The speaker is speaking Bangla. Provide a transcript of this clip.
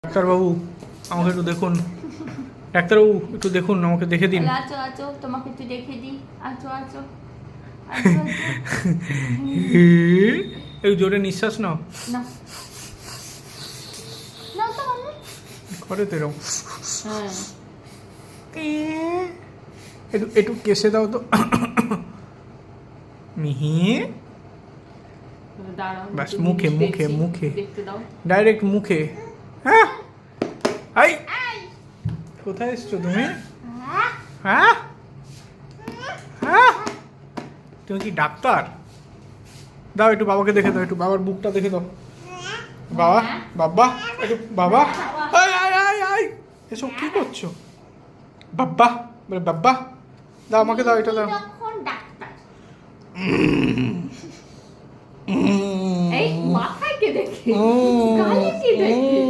ডাক্তারবাবু আমাকে একটু দেখুন, ডাক্তারবাবু একটু দেখুন, আমাকে দেখে দিন। আচো আচো তোমাকে একটু দেখে দিই। আচো আচো একটু জোরে নিঃশ্বাস নাও। না না তো মাম্মা। করে তো এরকম। হ্যাঁ একটু একটু কেসে দাও তো। মিহি দাঁড়াও বাস, একটু মুখে জিনিস মুখে পেয়েছি, মুখে দেখতে দাও। ডাইরেক্ট মুখে। হ্যাঁ আই কোথায় এসছো তুমি? হ্যাঁ হ্যাঁ তুমি কি ডাক্তার? দাও একটু বাবাকে দেখে দাও, একটু বাবার বুকটা দেখে দাও। বাবা বাবা একটু বাবা। আয় আয় আয় আয় এসব কি করছো? বাবা বলে বাবা, দাও আমাকে দাও, এটা দাও। তখন ডাক্তার এই মাথায় কে দেখে, গালে কে দেখে?